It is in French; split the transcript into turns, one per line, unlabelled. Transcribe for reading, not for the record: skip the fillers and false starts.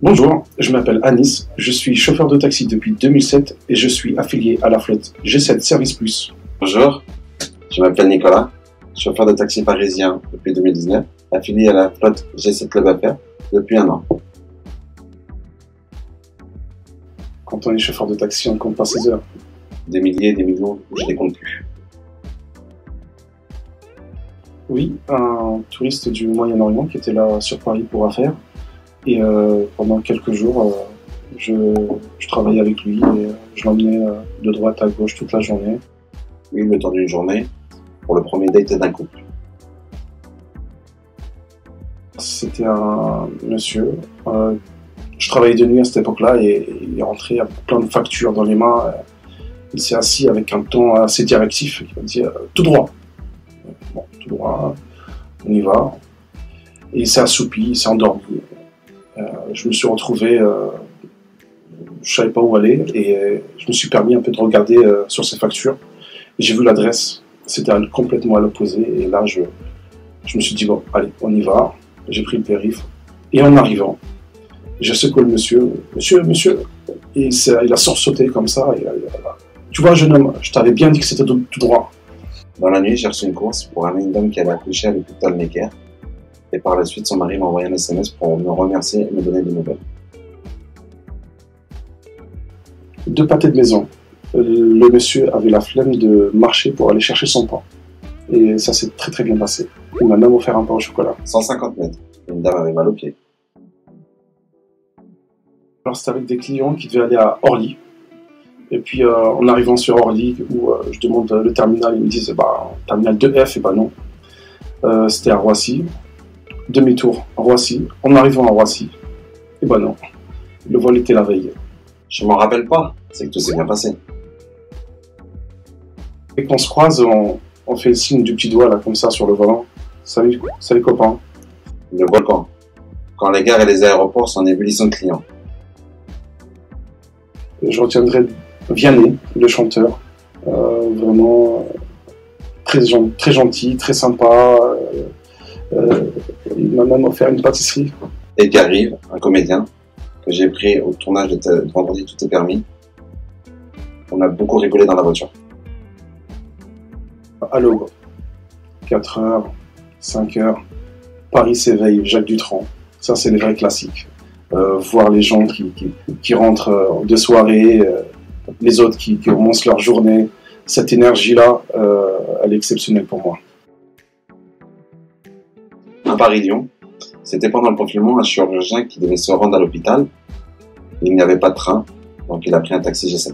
Bonjour, je m'appelle Anis, je suis chauffeur de taxi depuis 2007 et je suis affilié à la flotte G7 Service Plus.
Bonjour, je m'appelle Nicolas, chauffeur de taxi parisien depuis 2019, affilié à la flotte G7 Club Affaires depuis 1 an.
Quand on est chauffeur de taxi, on ne compte pas ses heures.
Des milliers, des millions, je ne les compte plus.
Oui, un touriste du Moyen-Orient qui était là sur Paris pour affaires. Et pendant quelques jours, je travaillais avec lui et je l'emmenais de droite à gauche toute la journée.
Oui, le temps d'une journée, pour le premier date d'un couple.
C'était un monsieur, je travaillais de nuit à cette époque-là et il est rentré avec plein de factures dans les mains. Il s'est assis avec un ton assez directif, il m'a dit tout droit. Bon, tout droit, on y va. Et il s'est assoupi, il s'est endormi. Je me suis retrouvé, je savais pas où aller et je me suis permis un peu de regarder sur ses factures. Et j'ai vu l'adresse, c'était complètement à l'opposé. Et là, je me suis dit, bon, allez, on y va. J'ai pris le périph'. Et en arrivant, j'ai secoué le monsieur. Monsieur. Et il a sursauté comme ça. Et, tu vois, jeune homme, je t'avais bien dit que c'était tout droit.
Dans la nuit, j'ai reçu une course pour amener une dame qui allait accoucher à l'hôpital Necker. Et par la suite, son mari m'a envoyé un SMS pour me remercier et me donner des nouvelles.
2 pâtés de maison. Le monsieur avait la flemme de marcher pour aller chercher son pain. Et ça s'est très très bien passé. Il m'a même offert un pain au chocolat.
150 mètres. Une dame avait mal aux pieds.
Alors c'était avec des clients qui devaient aller à Orly. Et puis en arrivant sur Orly, où je demande le terminal, ils me disent terminal 2F, et non. C'était à Roissy. Demi-tour à Roissy. En arrivant à Roissy, et non. Le vol était la veille.
Je m'en rappelle pas, c'est que tout s'est bien passé.
Et qu'on se croise, on fait le signe du petit doigt là, comme ça, sur le volant. Salut copain.
Le volcan. Quand les gares et les aéroports sont en ébullition de clients.
Je retiendrai Vianney, le chanteur. Vraiment très gentil, très sympa. Il m'a même offert une pâtisserie.
Et Gary, un comédien, que j'ai pris au tournage de Vendredi Tout est permis. On a beaucoup rigolé dans la voiture.
À l'aube, 4h, 5h, Paris s'éveille, Jacques Dutronc. Ça, c'est les vrais classiques. Voir les gens qui rentrent de soirée, les autres qui commencent leur journée. Cette énergie-là, elle est exceptionnelle pour moi.
À Paris-Lyon, c'était pendant le confinement, un chirurgien qui devait se rendre à l'hôpital. Il n'y avait pas de train, donc il a pris un taxi G7.